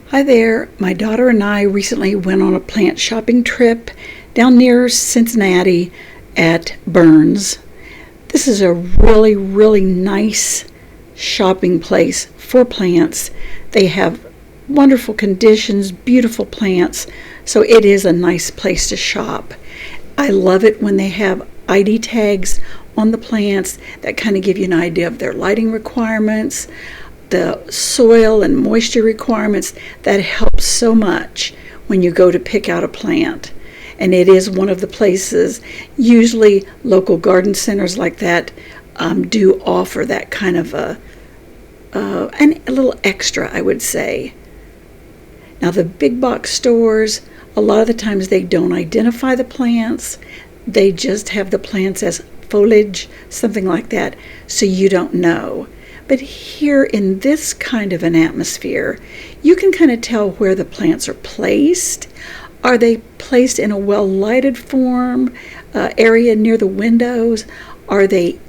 Hi there. My daughter and I recently went on a plant shopping trip down near Cincinnati at Burns. This is a really nice shopping place for plants. They have wonderful conditions, beautiful plants, so it is a nice place to shop. I love it when they have ID tags on the plants that kind of give you an idea of their lighting requirements, the soil and moisture requirements. That helps so much when you go to pick out a plant. And it is one of the places, usually local garden centers like that do offer that kind of a little extra, I would say. Now the big box stores, a lot of the times they don't identify the plants. They just have the plants as foliage, something like that, so you don't know. But here in this kind of an atmosphere, you can kind of tell where the plants are placed. Are they placed in a well-lighted area near the windows? Are they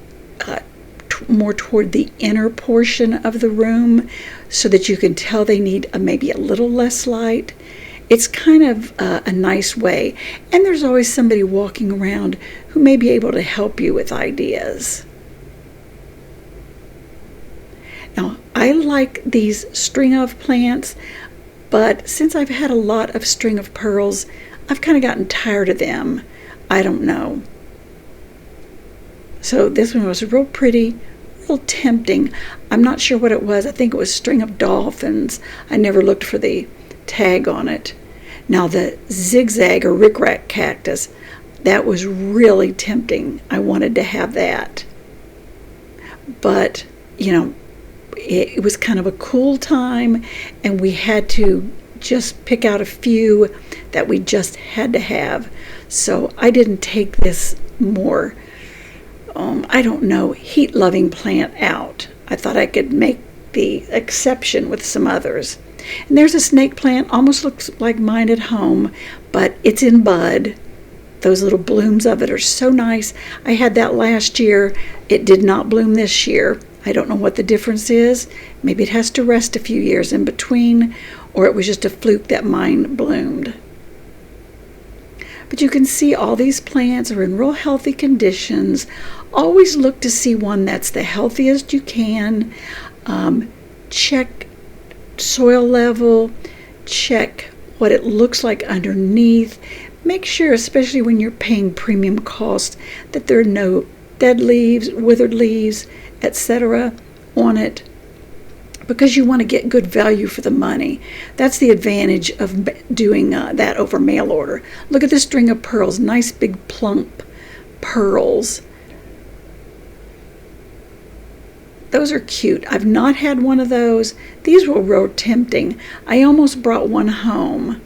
more toward the inner portion of the room so that you can tell they need maybe a little less light? It's kind of a nice way. And there's always somebody walking around who may be able to help you with ideas. Now, I like these string of plants, but since I've had a lot of string of pearls, I've kind of gotten tired of them. I don't know. So this one was real pretty, real tempting. I'm not sure what it was. I think it was string of dolphins. I never looked for the tag on it. Now the zigzag or rickrack cactus, that was really tempting. I wanted to have that. But, it was kind of a cool time, and we had to just pick out a few that we just had to have. So I didn't take this more, heat-loving plant out. I thought I could make the exception with some others. And there's a snake plant, almost looks like mine at home, but it's in bud. Those little blooms of it are so nice. I had that last year. It did not bloom this year. I don't know what the difference is. Maybe it has to rest a few years in between, or it was just a fluke that mine bloomed. But you can see all these plants are in real healthy conditions. Always look to see one that's the healthiest you can. Check soil level, check what it looks like underneath. Make sure, especially when you're paying premium cost, that there are no dead leaves, withered leaves, etc. on it, because you want to get good value for the money. That's the advantage of doing that over mail order. Look at the string of pearls, nice big plump pearls. Those are cute. I've not had one of those. These were real tempting. I almost brought one home,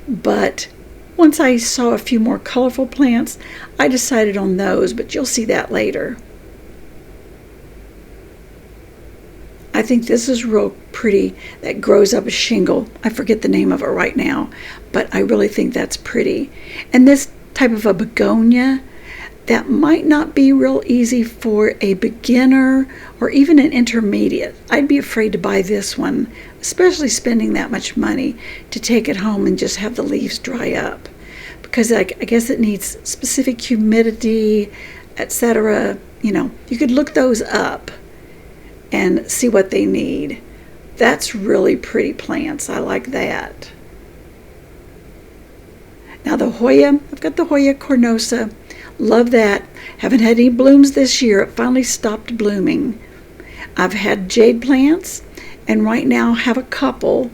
but once I saw a few more colorful plants, I decided on those, but you'll see that later. I think this is real pretty, that grows up a shingle. I forget the name of it right now, but I really think that's pretty. And this type of a begonia, that might not be real easy for a beginner or even an intermediate. I'd be afraid to buy this one, especially spending that much money to take it home and just have the leaves dry up, because I guess it needs specific humidity, etc. You could look those up and see what they need. That's really pretty plants. I like that. Now the Hoya, I've got the Hoya cornosa. Love that. Haven't had any blooms this year. It finally stopped blooming. I've had jade plants, and right now have a couple.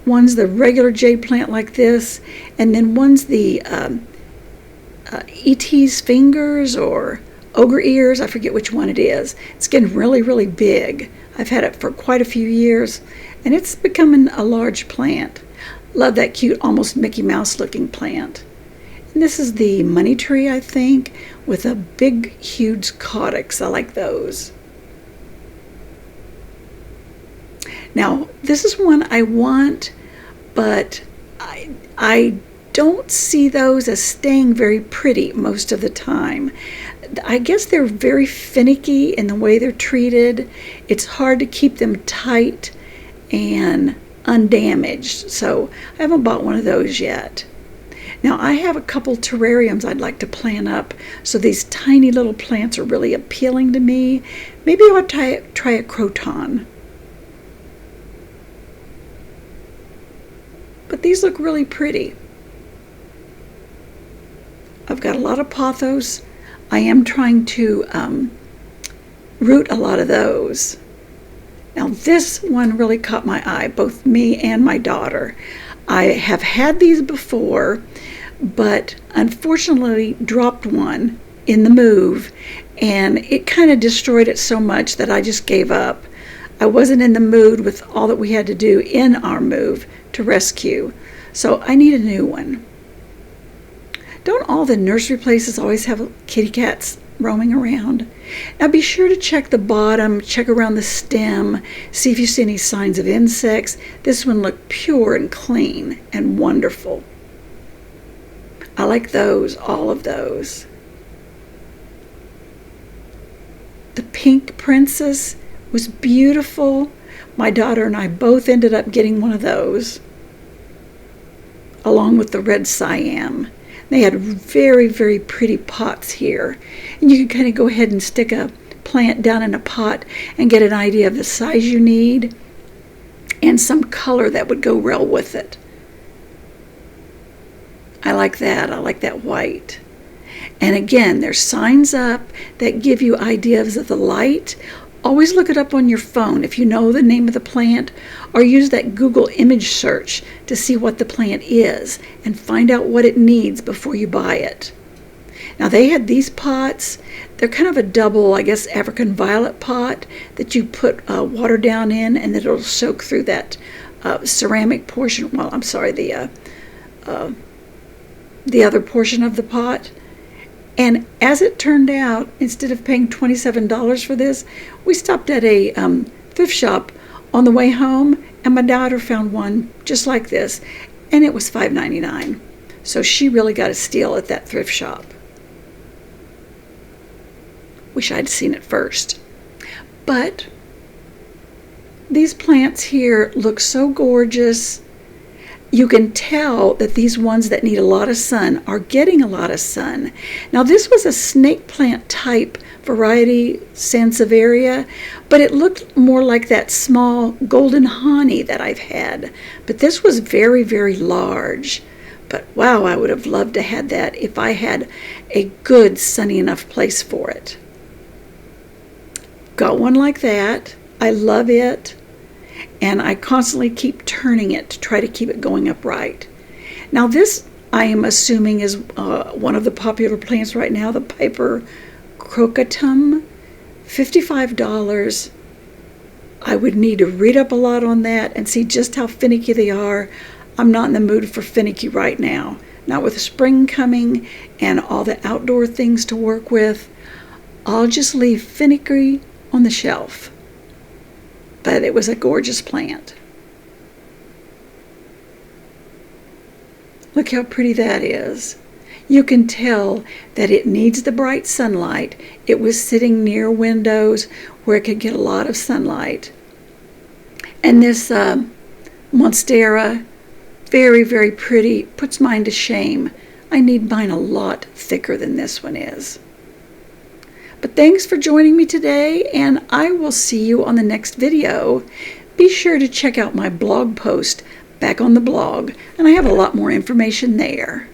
One's the regular jade plant like this, and then one's the E.T.'s fingers or ogre ears. I forget which one it is. It's getting really big. I've had it for quite a few years, and it's becoming a large plant. Love that cute, almost Mickey Mouse looking plant. And this is the money tree, I think, with a big, huge caudix. I like those. Now, this is one I want, but I don't see those as staying very pretty most of the time. I guess they're very finicky in the way they're treated. It's hard to keep them tight and undamaged. So I haven't bought one of those yet. Now I have a couple terrariums I'd like to plant up, so these tiny little plants are really appealing to me. Maybe I'll try a croton. But these look really pretty. I've got a lot of pothos. I am trying to root a lot of those. Now this one really caught my eye, both me and my daughter. I have had these before, but unfortunately dropped one in the move, and it kind of destroyed it so much that I just gave up. I wasn't in the mood with all that we had to do in our move to rescue, so I need a new one. Don't all the nursery places always have kitty cats roaming around? Now be sure to check the bottom, check around the stem, see if you see any signs of insects. This one looked pure and clean and wonderful. I like those, all of those. The pink princess was beautiful. My daughter and I both ended up getting one of those, along with the red siam. They had very, very pretty pots here. And you can kind of go ahead and stick a plant down in a pot and get an idea of the size you need and some color that would go well with it. I like that. I like that white. And again, there's signs up that give you ideas of the light. Always look it up on your phone if you know the name of the plant, or use that Google image search to see what the plant is and find out what it needs before you buy it. Now they had these pots. They're kind of a double, I guess, African violet pot that you put water down in, and it'll soak through that ceramic portion. Well, I'm sorry, the other portion of the pot. And as it turned out, instead of paying $27 for this, we stopped at a thrift shop on the way home, and my daughter found one just like this, and it was $5.99. So she really got a steal at that thrift shop. Wish I'd seen it first. But these plants here look so gorgeous. You can tell that these ones that need a lot of sun are getting a lot of sun. Now this was a snake plant type variety, Sansevieria, but it looked more like that small golden honey that I've had. But this was very, very large. But wow, I would have loved to have that if I had a good sunny enough place for it. Got one like that. I love it. And I constantly keep turning it to try to keep it going upright. Now this, I am assuming, is one of the popular plants right now, the Piper crocatum, $55. I would need to read up a lot on that and see just how finicky they are. I'm not in the mood for finicky right now. Not with spring coming and all the outdoor things to work with. I'll just leave finicky on the shelf. But it was a gorgeous plant. Look how pretty that is. You can tell that it needs the bright sunlight. It was sitting near windows where it could get a lot of sunlight. And this Monstera, very, very pretty, puts mine to shame. I need mine a lot thicker than this one is. But thanks for joining me today, and I will see you on the next video. Be sure to check out my blog post back on the blog, and I have a lot more information there.